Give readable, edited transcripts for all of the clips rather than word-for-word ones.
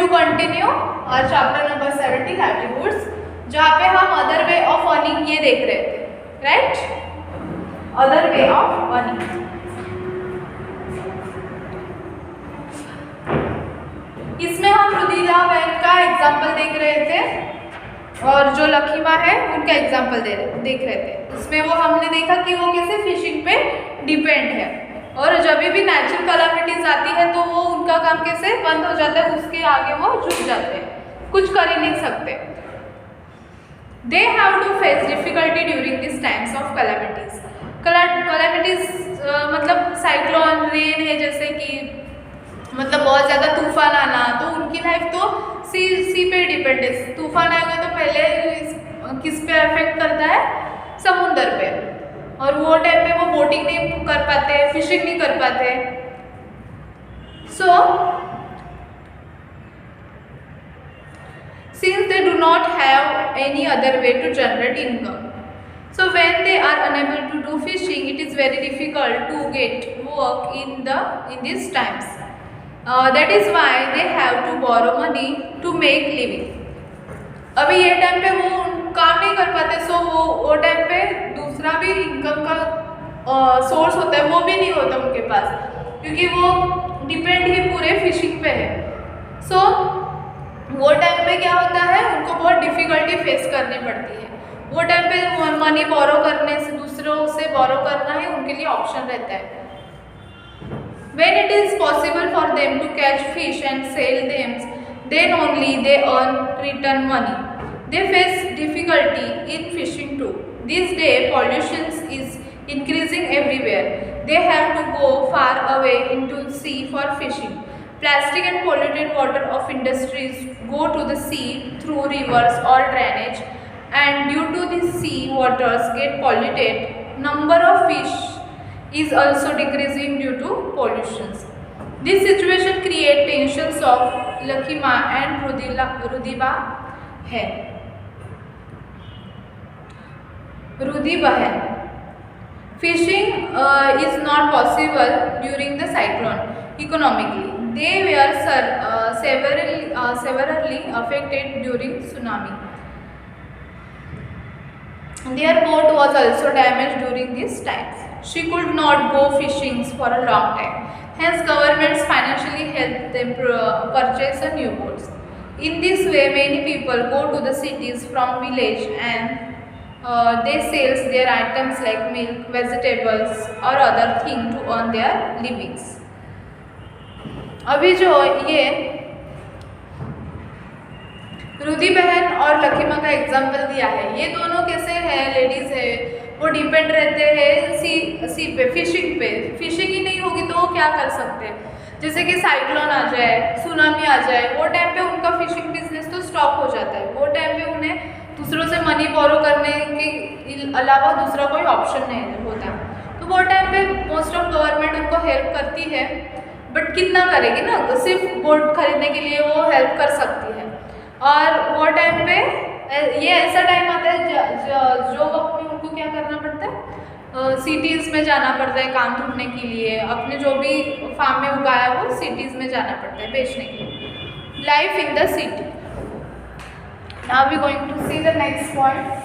To continue और chapter number 70 livelihoods, जहाँ पे हम अदर वे ऑफ अर्निंग ये देख रहे थे, right. Other way of earning, इसमें हम रुधिरा बहन का एग्जाम्पल देख रहे थे और जो लखीमा है उनका एग्जाम्पल देख रहे थे। इसमें वो हमने देखा कि वो कैसे फिशिंग पे डिपेंड है और जब भी नेचुरल कैलामिटीज आती है तो वो उनका काम कैसे बंद हो जाता है, उसके आगे वो झुक जाते हैं, कुछ कर ही नहीं सकते। They have to face difficulty during this times of calamities. Calamities मतलब साइक्लोन, रेन है, जैसे कि मतलब बहुत ज़्यादा तूफान आना, तो उनकी लाइफ तो सी पे डिपेंड है। तूफान आएगा तो पहले किस पे अफेक्ट करता है, समुंदर पे, और वो टाइम पे वो बोटिंग नहीं कर पाते, फिशिंग नहीं कर पाते। So since they do not have any other way to generate income, so when they are unable to do fishing, it is very difficult to get work in these times. That is why they have to borrow money to make living. अभी ये time पे वो काम नहीं कर पाते, सो वो time पे दूसरा भी इनकम का सोर्स होता है वो भी नहीं होता उनके पास, क्योंकि वो डिपेंड ही पूरे फिशिंग पे है। सो वो टाइम पे क्या होता है, उनको बहुत डिफ़िकल्टी फेस करनी पड़ती है। वो टाइम पे मनी बोरो करने से, दूसरों से बोरो करना ही उनके लिए ऑप्शन रहता है। When it is possible for them to catch fish and sell them, then only they earn return money. They face difficulty in fishing too. These days, pollution is increasing everywhere. They have to go far away into sea for fishing. Plastic and polluted water of industries go to the sea through rivers or drainage, and due to the sea waters get polluted, number of fish is also decreasing due to pollutions. This situation create tensions of Lakhima and Rudhiba है। Rudhibahan. Fishing is not possible during the cyclone economically. They were severely affected during tsunami. Their boat was also damaged during these times. She could not go fishing for a long time. Hence, governments financially helped them purchase a new boats. In this way, many people go to the cities from village and they sell their items like milk, vegetables or other things to earn their livings. अभी जो ये रुधि बहन और लखीमा का example दिया है, ये दोनों कैसे हैं, लेडीज़ है, वो डिपेंड रहते हैं सी पे, फिशिंग पे। फिशिंग ही नहीं होगी तो वो क्या कर सकते हैं, जैसे कि साइक्लोन आ जाए, सुनामी आ जाए, वो टाइम पे उनका फिशिंग बिजनेस तो स्टॉप हो जाता है। वो टाइम पे उन्हें दूसरों से मनी बोरो करने के अलावा दूसरा कोई ऑप्शन नहीं होता, तो वो टाइम पे मोस्ट ऑफ गवर्नमेंट उनको हेल्प करती है, बट कितना करेगी ना, सिर्फ बोट खरीदने के लिए वो हेल्प कर सकती है। और वो टाइम पे ये ऐसा टाइम आता है जो वक्त में उनको क्या करना पड़ता है, सिटीज़ में जाना पड़ता है काम ढूंढने के लिए, अपने जो भी फार्म में उगाया वो सिटीज़ में जाना पड़ता है बेचने के लिए। Life in the city. Now we going to see the next point.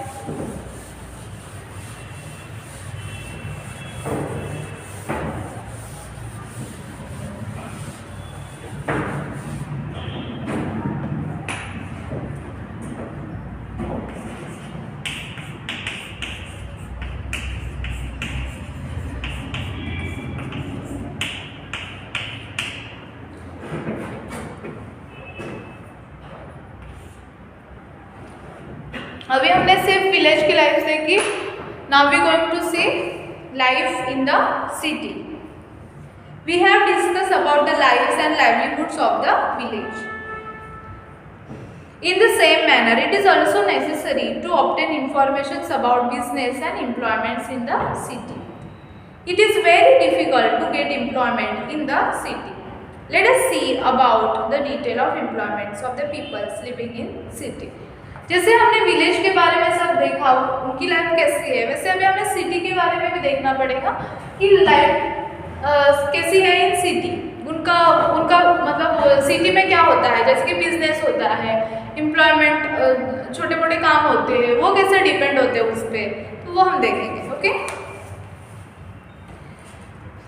अभी हमने सिर्फ विलेज की लाइफ देखी, now we going to see life in the city. We have discuss about the lives and livelihoods of the village. In the same manner, it is also necessary to obtain information about business and employments in the city. It is very difficult to get employment in the city. Let us see about the detail of employments of the people living in city. जैसे हमने village के बारे में सब देखा, उनकी life कैसी है, वैसे हमें हमें सिटी के बारे में भी देखना पड़ेगा कि लाइफ कैसी है इन सिटी। उनका मतलब सिटी में क्या होता है, जैसे कि बिजनेस होता है, एम्प्लॉयमेंट, छोटे मोटे काम होते हैं, वो कैसे डिपेंड होते हैं उस पर, तो वो हम देखेंगे. Okay.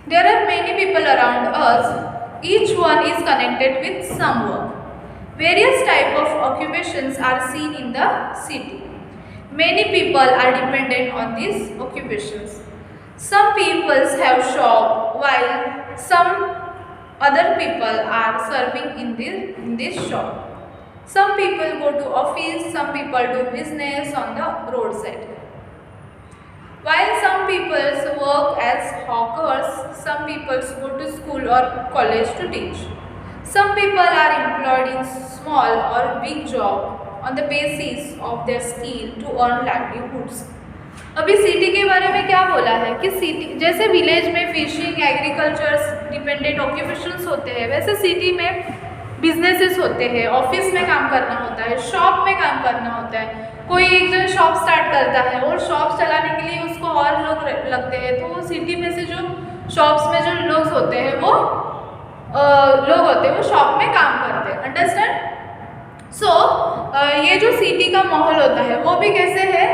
There are many people around us. Each one is connected with some work. Various type of occupations are seen in the city. Many people are dependent on these occupations. Some people have shop, while some other people are serving in this shop. Some people go to office, some people do business on the roadside. While some people work as hawkers, some people go to school or college to teach. Some people are employed in small or big job on the basis of their skill to earn livelihoods. अभी city के बारे में क्या बोला है कि city जैसे village में फिशिंग, एग्रीकल्चर डिपेंडेंट ऑक्यूपेशंस होते हैं, वैसे सिटी में बिजनेसेस होते हैं, ऑफिस में काम करना होता है, शॉप में काम करना होता है. कोई एक जन शॉप स्टार्ट करता है और शॉप चलाने के लिए उसको और लोग लगते हैं, तो वो सिटी में से जो शॉप्स में जो लोग होते हैं वो वो शॉप में काम करते हैं. अंडरस्टैंड. सो ये जो सिटी का माहौल होता है वो भी कैसे है,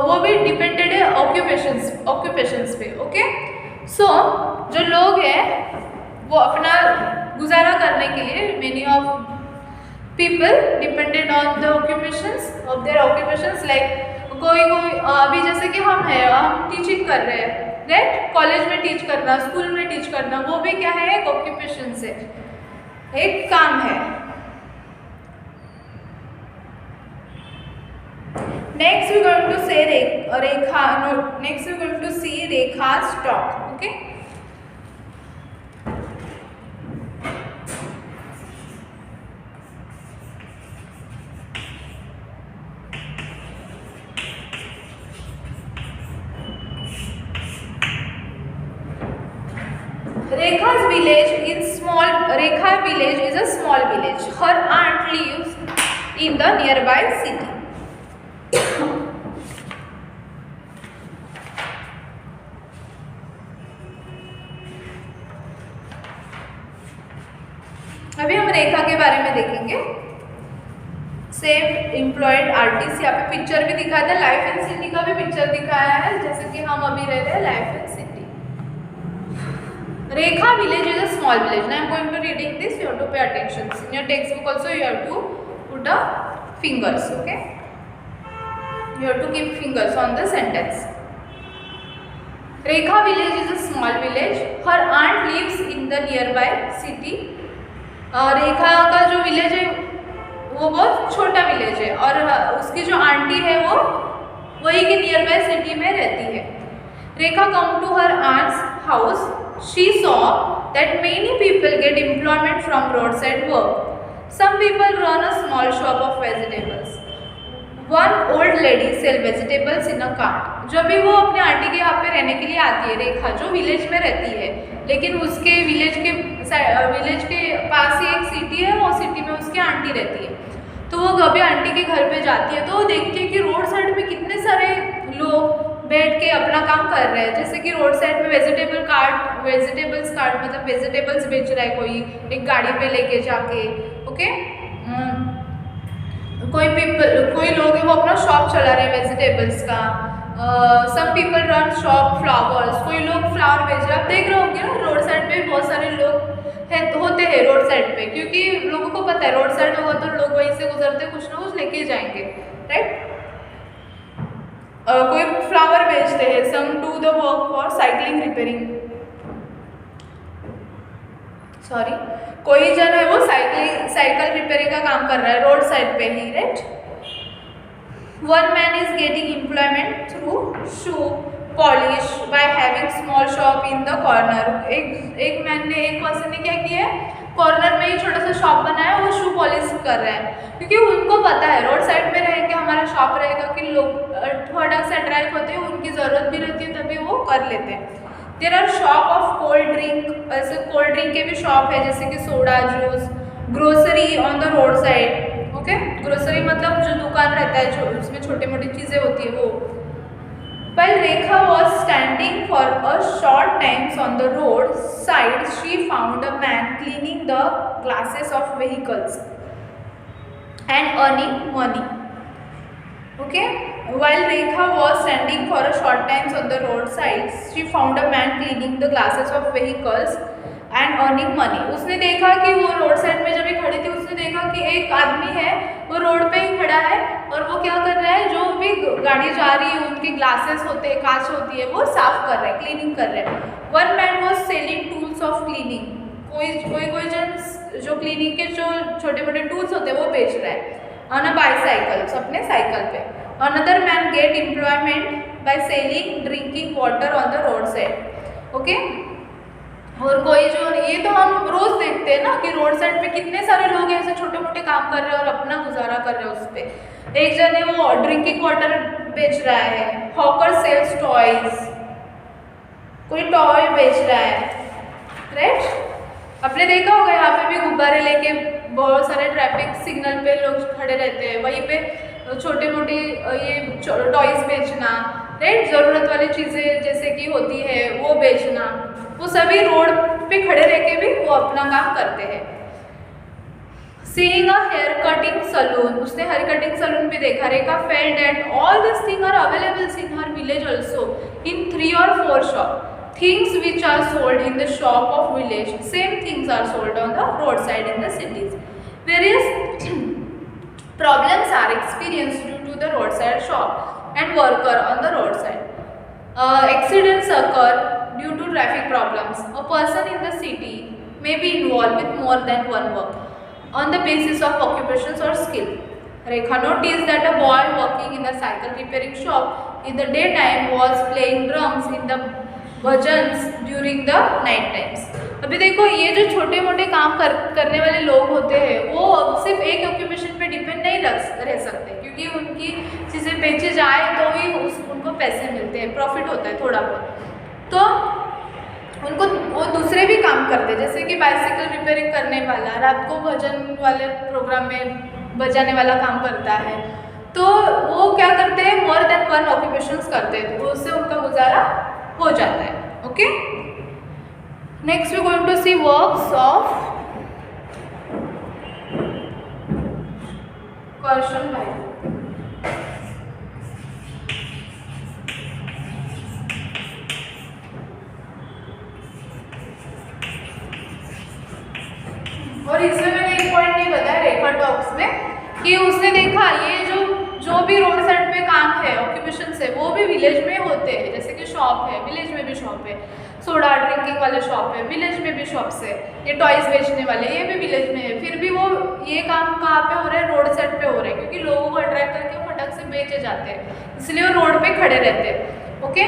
वो भी डिपेंडेड है ऑक्यूपेशंस पे. ओके. सो जो लोग हैं वो अपना गुजारा करने के लिए many of people depended on the occupations of their occupations. Like कोई अभी जैसे कि हम टीचिंग कर रहे हैं, राइट, कॉलेज में टीच करना, स्कूल में टीच करना, वो भी क्या है, एक ऑक्यूपेशन से, एक काम है. Next we are going to say next we are going to see Rekha's talk. Okay. Rekha village is a small village. Her aunt lives in the nearby city. अभी हम रेखा के बारे में देखेंगे. सेल्फ एम्प्लॉयड आर्टिस्ट, यहाँ पे picture भी दिखाया था, लाइफ इन सिटी का भी पिक्चर दिखाया है, जैसे कि हम अभी रहते हैं life in city. Rekha village is a small village. Now I am going to reading this. You have to pay attention. In your textbook also you have to put a fingers. Okay. You have to keep fingers on the sentence. Rekha village is a small village. Her aunt lives in the nearby city. रेखा का जो village है वो बहुत छोटा village है और उसकी जो आंटी है वो वही के नियर बाय सिटी में रहती है. Rekha come to her aunt's house. She saw that many people get employment from roadside work. Some people run a small shop of vegetables. One old lady sell vegetables in a cart. जब भी वो अपने aunty के यहाँ पे रहने के लिए आती है, रेखा जो विलेज में रहती है, लेकिन उसके विलेज के पास ही एक सिटी है, वो सिटी में उसकी आंटी रहती है. तो वो कभी आंटी के घर पे जाती है तो वो देखती है कि रोड साइड पे कितने सारे लोग बैठ के अपना काम कर रहे हैं. जैसे कि रोड साइड में वेजिटेबल्स कार्ट मतलब वेजिटेबल्स बेच रहा है कोई, एक गाड़ी पे लेके जाके. ओके. कोई लोग हैं वो अपना शॉप चला रहे हैं वेजिटेबल्स का. Some people run shop flowers, कोई लोग फ्लावर बेच रहे हैं. आप देख रहे होंगे ना रोड साइड पे बहुत सारे लोग होते हैं रोड साइड पे, क्योंकि लोगों को पता है रोड साइड होगा तो लोग वहीं से गुजरते कुछ ना कुछ लेके जाएंगे, राइट. कोई फ्लावर बेचते हैं. Some do the work for cycling repairing. कोई जन है वो साइकिल रिपेयरिंग का काम कर रहा है रोड साइड पे ही, right. One man is getting employment through shoe polish by having small shop in the corner. एक पर्सन ने क्या किया है, कॉर्नर में ही छोटा सा शॉप बनाया, वो शू पॉलिश कर रहा है, क्योंकि उनको पता है रोड साइड में रहेंगे हमारा शॉप रहेगा कि लोग थोड़ा सा अट्रैक्ट होते हैं, उनकी ज़रूरत भी रहती है तभी वो कर लेते हैं. There are shop of cold drink. ऐसे कोल्ड ड्रिंक के भी शॉप है, जैसे कि soda, juice, grocery on the road side. Okay. Grocery मतलब जो दुकान रहता है जो उसमें छोटी मोटी चीज़ें होती है वो. While Rekha was standing for a short time on the road, side she found a man cleaning the glasses of vehicles and earning money. Okay, while Rekha was standing for a short time on the roadside, she found a man cleaning the glasses of vehicles and earning money. उसने देखा कि वो road side में जब ये खड़ी थी, उसने देखा कि एक आदमी है वो रोड पे ही खड़ा है और वो क्या कर रहा है, जो भी गाड़ी जा रही है उनके ग्लासेस होते हैं, कांच होती है, वो साफ कर रहा है, क्लीनिंग कर रहा है. One man was selling tools of cleaning. कोई जन जो क्लीनिंग के जो छोटे मोटे टूल्स होते हैं वो बेच रहा है ऑन अ बाईसाइकिल, अपने साइकिल पे. Another main gate employment by selling drinking water on the road side. Okay, और कोई जो, ये तो हम रोज देखते हैं ना कि रोड साइड पे कितने सारे लोग ऐसे छोटे मोटे काम कर रहे हैं और अपना गुजारा कर रहे हैं उस पर. एक जन है वो ड्रिंकिंग वाटर बेच रहा है. हॉकर सेल्स टॉयज, कोई टॉय बेच रहा है, राइट. आपने देखा होगा यहाँ पे भी गुब्बारे लेके बहुत सारे ट्रैफिक सिग्नल पे लोग खड़े रहते हैं, वहीं पे छोटे मोटे ये टॉयज बेचना, राइट. ज़रूरत वाली चीज़ें जैसे कि होती है वो बेचना, वो सभी रोड पे खड़े रह के भी वो अपना काम करते हैं. Seeing a hair cutting salon, उसने हेयर कटिंग सलून भी देखा. Rekha felt that all this thing are available in her village also in 3 or 4 shop. Things which are sold in the shop of village, same things are sold on the roadside in the cities. Various problems are experienced due to the roadside shop and worker on the roadside. Accidents occur due to traffic problems. A person in the city may be involved with more than one work on the basis of occupations or skill. Rekha noticed that a boy working in a cycle repairing shop in the daytime was playing drums in the bhajans during the night times. अभी देखो ये जो छोटे मोटे काम करने वाले लोग होते हैं वो सिर्फ एक ऑक्यूपेशन पे डिपेंड नहीं रह सकते, क्योंकि उनकी चीज़ें बेची जाए तो ही उनको पैसे मिलते हैं, प्रॉफिट होता है थोड़ा बहुत. तो उनको वो दूसरे भी काम करते हैं, जैसे कि बाइसिकल रिपेयरिंग करने वाला रात को भजन वाले प्रोग्राम में बजाने वाला काम करता है. तो वो क्या करते हैं, मोर देन वन ऑक्यूपेशंस करते हैं, तो उससे उनका गुजारा हो जाता है. Okay, next we going to see works of Karshan bhai. और इसमें मैंने एक पॉइंट नहीं बताया रेखा टॉक्स में कि उसने देखा ये जो भी रोड साइड पे काम है, ऑक्यूपेशन है, वो भी विलेज में होते हैं. जैसे कि शॉप है, विलेज में भी शॉप है. सोडा ड्रिंकिंग वाले शॉप है, विलेज में भी शॉप्स है. ये टॉयज बेचने वाले ये भी विलेज में है. फिर भी वो ये काम कहाँ पे हो रहा है, रोड साइड पे हो रहा है, क्योंकि लोगों को अट्रैक्ट करके फटक से बेचे जाते हैं, इसलिए वो रोड पे खड़े रहते हैं. ओके,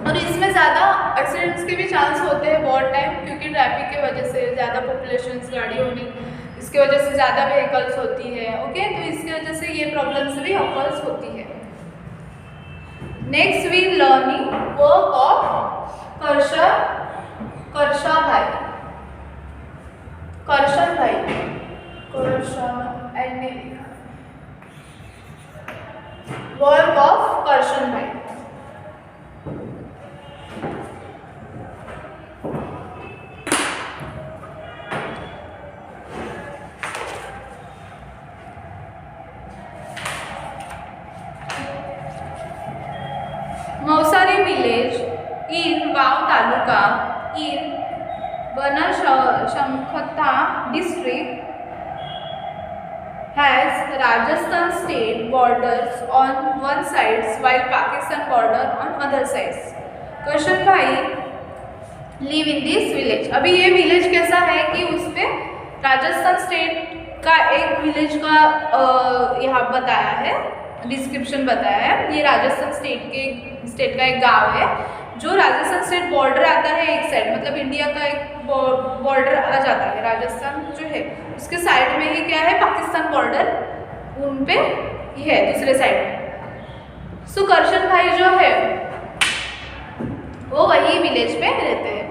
और इसमें ज़्यादा एक्सीडेंट्स के भी चांस होते हैं बहुत टाइम, क्योंकि ट्रैफिक की वजह से ज़्यादा पॉपुलेशन गाड़ी होने, इसकी वजह से ज़्यादा व्हीकल्स होती है. ओके, तो इसकी वजह से ये प्रॉब्लम्स भी ऑकर्स होती है. Next we learning work of Karshan bhai. Work of Karshan भाई. Mausari village in Vav Taluka in Banashankhatha district has Rajasthan state borders on one side while Pakistan border on other sides. Karshan bhai live in this village. अभी ये village कैसा है कि उसपे Rajasthan state का एक village का यहाँ बताया है, डिस्क्रिप्शन बताया है. ये राजस्थान स्टेट का एक गांव है जो राजस्थान स्टेट बॉर्डर आता है एक साइड, मतलब इंडिया का एक बॉर्डर आ जाता है. राजस्थान जो है उसके साइड में ही क्या है, पाकिस्तान बॉर्डर उन पे है दूसरे साइड में. सो करशन भाई जो है वो वही विलेज पे रहते हैं.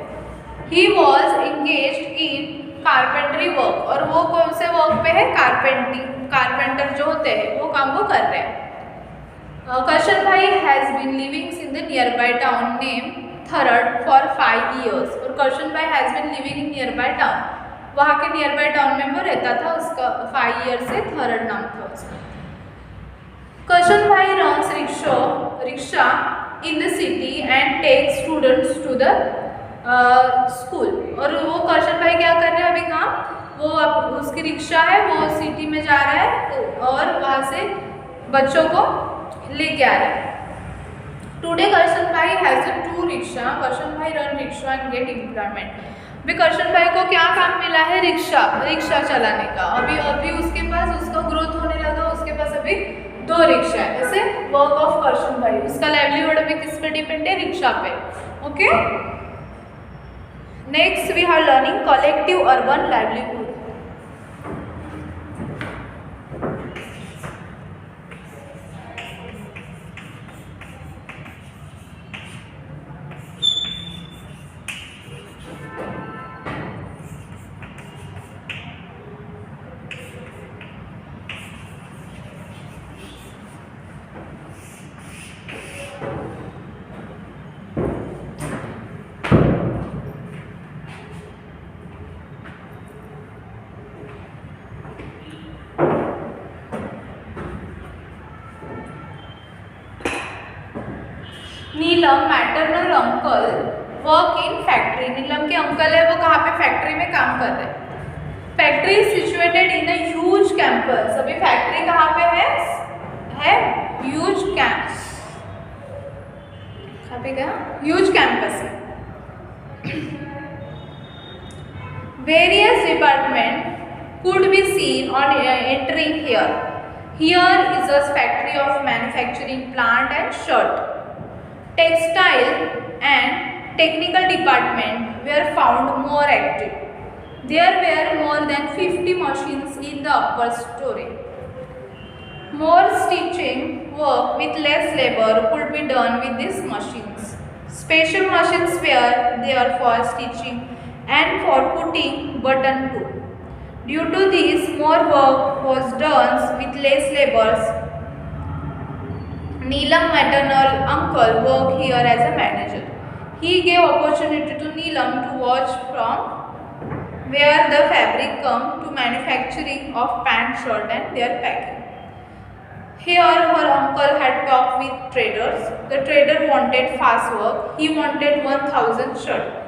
He was engaged in carpentry work, और वो कौन से वर्क पे है, कारपेंटर जो होते हैं वो काम वो कर रहे हैं. Karshan bhai has been living in the nearby town name Tharad for 5 years और Karshan bhai has been living in nearby town, वहाँ के नियर बाय टाउन में वो रहता था, उसका 5 years से थरड नाम था उसका। Karshan bhai runs rickshaw in the city and take students to the school, और वो करशन भाई क्या कर रहे हैं अभी काम, वो अब उसकी रिक्शा है, वो सिटी में जा रहा है और वहाँ से बच्चों को लेके आ रहा है। Today Karshan bhai has 2 rickshaw, Karshan भाई run rickshaw and gate employment. अभी करशन भाई को क्या काम मिला है, रिक्शा चलाने का। अभी उसके पास उसका ग्रोथ होने लगा, उसके पास अभी 2 रिक्शा है। ऐसे वर्क ऑफ करशन भाई, उसका लाइवलीहुड अभी किस पे डिपेंड है, रिक्शा पे। Okay, next we are learning collective urban livelihood. Neelam maternal uncle work in factory, Neelam के अंकल है वो कहाँ पे, फैक्ट्री में काम कर रहे हैं। Factory situated in a huge campus, अभी फैक्ट्री कहाँ पे है ह्यूज कैंपस, कहाँ पे गया, ह्यूज कैंपस है। Various department could be seen on entering here. Here is a factory of manufacturing plant and shirt. Textile and technical department were found more active. There were more than 50 machines in the upper story. More stitching work with less labor could be done with these machines. Special machines were there for stitching and for putting button too. Due to this, more work was done with less labors. Neelam maternal uncle worked here as a manager. He gave opportunity to Neelam to watch from where the fabric come to manufacturing of pant, shirt and their packing. Here her uncle had talked with traders. The trader wanted fast work. He wanted 1000 shirt.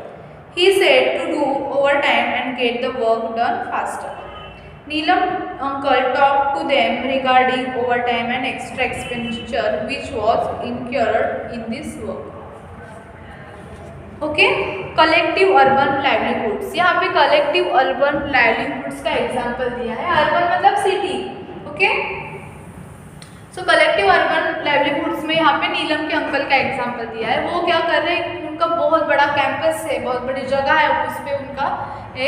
He said to do overtime and get the work done faster. Neelam uncle talked to them regarding overtime and extra expenditure which was incurred in this work. Okay, collective urban livelihoods, यहाँ पे collective urban livelihoods का example दिया है। Urban मतलब city. Okay, सो collective urban livelihoods में यहाँ पे नीलम के अंकल का एग्जाम्पल दिया है। वो क्या कर रहे हैं, उनका बहुत बड़ा कैंपस है, बहुत बड़ी जगह है, उस पर उनका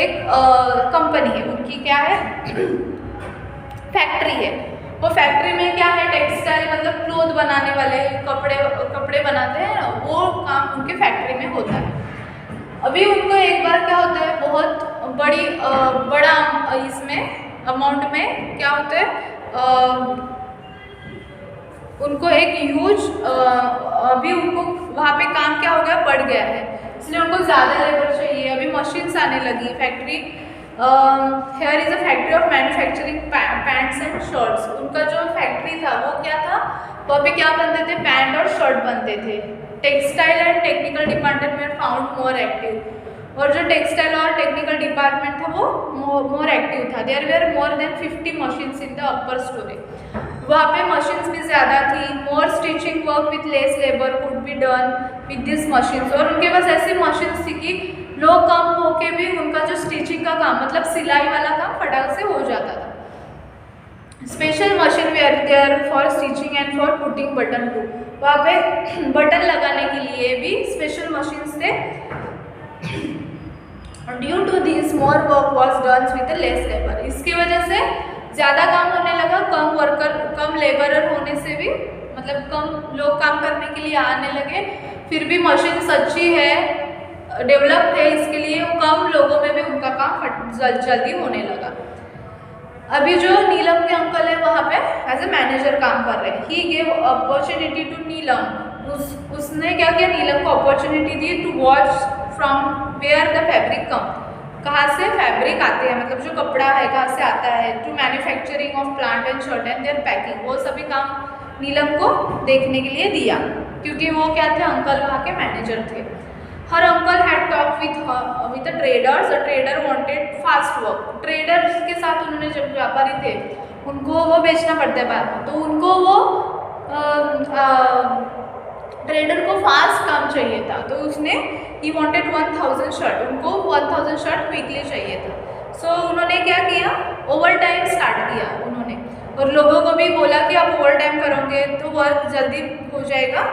एक कंपनी है, उनकी क्या है, फैक्ट्री है। वो फैक्ट्री में क्या है, टेक्सटाइल मतलब क्लोथ बनाने वाले, कपड़े बनाते हैं, वो काम उनके फैक्ट्री में होता है। अभी उनको एक बार क्या होता है, बहुत बड़ा इसमें अमाउंट में क्या होता है, उनको एक ह्यूज अभी उनको वहाँ पे काम क्या हो गया, बढ़ गया है, इसलिए उनको ज़्यादा लेबर चाहिए। अभी मशीन्स आने लगी। Factory here is a factory of manufacturing pants and shirts. उनका जो फैक्ट्री था वो क्या था, वहाँ पे क्या बनते थे, पैंट और शर्ट बनते थे। टेक्सटाइल एंड टेक्निकल डिपार्टमेंट में फाउंड मोर एक्टिव, और जो टेक्सटाइल और टेक्निकल डिपार्टमेंट था वो मोर एक्टिव था। There were more than 50 machines in the upper storey, वहाँ पे मशीन्स भी ज़्यादा थी। More stitching work with less labour could be done with this machines, और उनके पास ऐसी मशीन्स थी कि लोग कम होके भी उनका जो स्टिचिंग का काम मतलब सिलाई वाला काम फटाक से हो जाता था। Special machine were there for stitching and for putting button too, वहाँ पे बटन लगाने के लिए भी स्पेशल मशीन्स थे। Due to this more work was done with less labour, इसकी वजह से ज़्यादा काम होने लगा, कम लेबरर होने से भी मतलब कम लोग काम करने के लिए आने लगे। फिर भी मशीन्स अच्छी है, डेवलप्ड है, इसके लिए कम लोगों में भी उनका काम जल्दी होने लगा। अभी जो नीलम के अंकल है वहाँ पे एज ए मैनेजर काम कर रहे हैं। He gave opportunity to Neelam, उसने क्या किया, नीलम को अपॉर्चुनिटी दी to watch from where the fabric come, कहाँ से फैब्रिक आते हैं, मतलब जो कपड़ा है कहाँ से आता है, to manufacturing of plant and shirt and their packing, वो सभी काम नीलम को देखने के लिए दिया, क्योंकि वो क्या थे, अंकल वहाँ के मैनेजर थे। हर uncle had talk with the traders, the trader wanted fast work, traders के साथ उन्होंने, जब व्यापारी थे उनको वो बेचना पड़ता है बाद में, तो उनको वो ट्रेडर को फास्ट काम चाहिए था, तो उसने ही वांटेड 1000 शर्ट, उनको 1000 शर्ट क्विकली चाहिए था। सो उन्होंने क्या किया, ओवर टाइम स्टार्ट किया उन्होंने, और लोगों को भी बोला कि आप ओवर टाइम करोगे तो वर्क जल्दी हो जाएगा।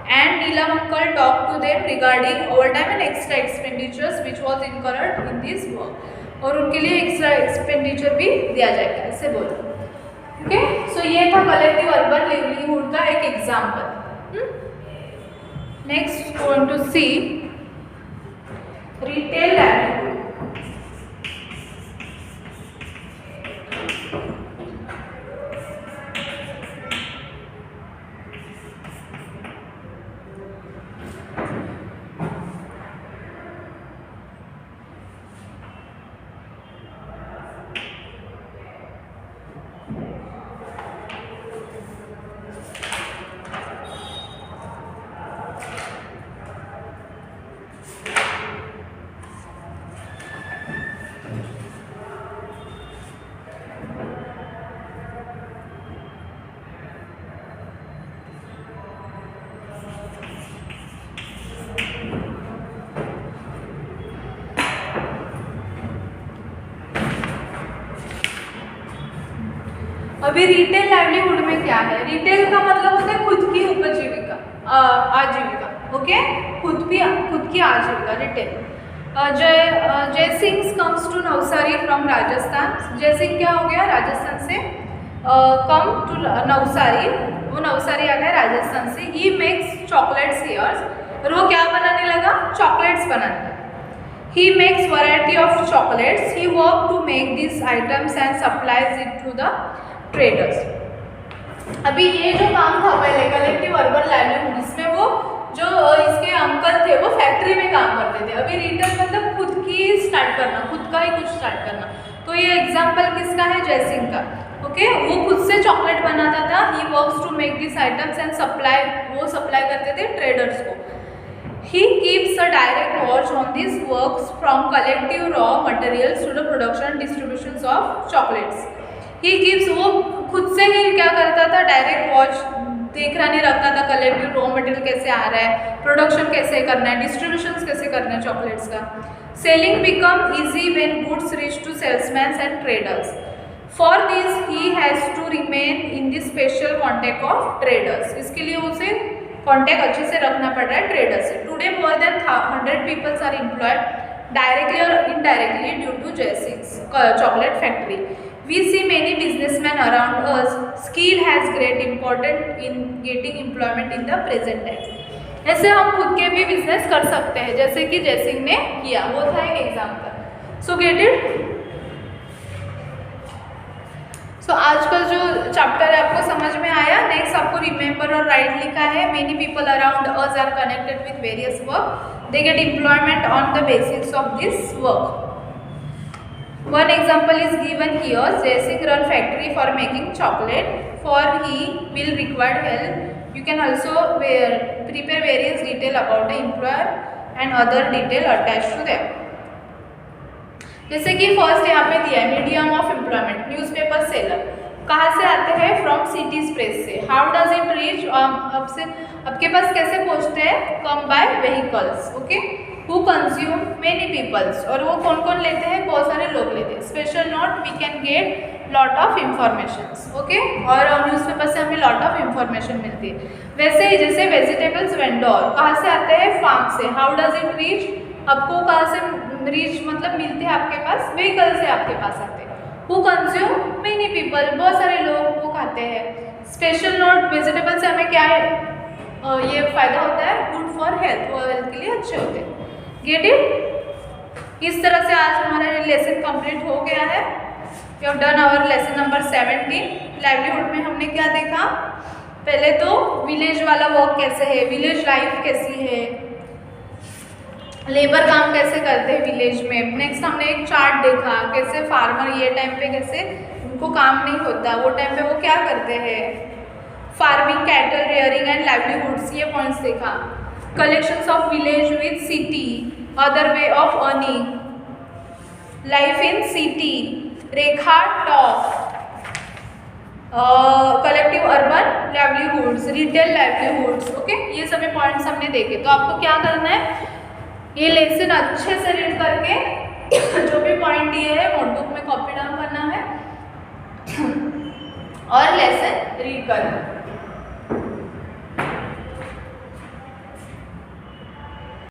And Neelam uncle talk to them regarding over time and extra expenditures which was incurred in this work, और उनके लिए एक्स्ट्रा एक्सपेंडिचर भी दिया जाएगा, ऐसे बोला। ओके, सो ये था कलेक्टिव अर्बन लिवलीहुड का एक example. Next going to see retail livelihood. अभी रिटेल लाइवलीहुड में क्या है, रिटेल का मतलब होता है खुद की उपजीविका, आजीविका। ओके, खुद की आजीविका, retail. Jaisingh comes to Navsari from Rajasthan, Jaisingh क्या हो गया, राजस्थान से कम टू नवसारी, वो नवसारी आ गया राजस्थान से। ही मेक्स चॉकलेट्स हियर्स, और वो क्या बनाने लगा, चॉकलेट्स बनाने लगा। He makes variety of chocolates. He worked to make these items and supplies it to the traders. अभी ये जो काम था पहले कलेक्टिव अर्बन लाइवलीहुड, इसमें वो जो इसके अंकल थे वो फैक्ट्री में काम करते थे। अभी रिटेल मतलब खुद की स्टार्ट करना, खुद का ही कुछ स्टार्ट करना। तो ये एग्जाम्पल किसका है, जयसिंह का। ओके, वो खुद से चॉकलेट बनाता था। He works to make this items and supply, वो सप्लाई करते थे ट्रेडर्स को। He keeps a direct watch on these works from collective raw materials to the production and distributions of chocolates. He keeps, वो खुद से ही क्या करता था, डायरेक्ट वॉच देखना नहीं रखता था, कलेक्टिव रॉ मटेरियल कैसे आ रहा है, प्रोडक्शन कैसे करना है, डिस्ट्रीब्यूशन कैसे करना है चॉकलेट्स का। Selling become easy when goods reach to salesman and traders. For this he has to remain in the special contact of traders, इसके लिए उसे कॉन्टैक्ट अच्छे से रखना पड़ रहा है ट्रेडर से। Today more than 100 peoples are employed directly और इनडायरेक्टली ड्यू टू जयसिंह's chocolate factory. We see many businessman around us, skill has great important in getting employment in the present time. ऐसे हम खुद के भी बिजनेस कर सकते हैं, जैसे कि जयसिंह ने किया, वो था एक example. So get it. So आज का जो चैप्टर है आपको समझ में आया। नेक्स्ट आपको रिमेंबर और राइट लिखा है। Many people around us are connected with various work, they get employment on the basis of this work. One example is given here, Jaisingh run factory for making chocolate, for he will required help. You can also prepare various detail about the employer and other detail attach to them. जैसे कि first यहाँ पे दिया है, medium of employment, newspaper seller कहाँ से आते हैं, फ्रॉम सिटीज प्रेस से। हाउ डज इट रीच, आपके पास कैसे पहुँचते हैं, come by vehicles. Okay, who consume, many peoples, और वो कौन कौन लेते हैं, बहुत सारे लोग लेते हैं। Special note, we can get lot of information. Okay, और न्यूज़पेपर से हमें लॉट ऑफ इंफॉर्मेशन मिलती है। वैसे ही जैसे वेजिटेबल्स वेंडर कहाँ से आते हैं, फार्म से। हाउ डज इट रीच, आपको कहाँ से रीच मतलब मिलते हैं आपके पास, व्हीकल से आपके पास आते हैं। हु कंज्यूम, मेनी पीपल, बहुत सारे लोग वो खाते हैं। स्पेशल नोट, वेजिटेबल से हमें क्या है, ये फ़ायदा होता है, गुड फॉर हेल्थ, वो हेल्थ के लिए अच्छे होते हैं। Get it. इस तरह से आज हमारा लेसन कंप्लीट हो गया है। We have done our lesson number 17। Livelihood में हमने क्या देखा, पहले तो विलेज वाला वर्क कैसे है, विलेज लाइफ कैसी है, लेबर काम कैसे करते हैं विलेज में। नेक्स्ट हमने एक चार्ट देखा कैसे फार्मर ये टाइम पे कैसे उनको काम नहीं होता, वो टाइम पे वो क्या करते हैं, farming, cattle rearing and livelihoods, ये पॉइंट्स देखा। Collections of village with city, other way of earning, life in city, Rekha top, collective urban livelihoods, retail livelihoods. Okay, ये सभी पॉइंट्स हमने देखे। तो आपको क्या करना है, ये लेसन अच्छे से रीड करके जो भी पॉइंट दिए है नोटबुक में कॉपी डाउन करना है और लेसन रीड करना है।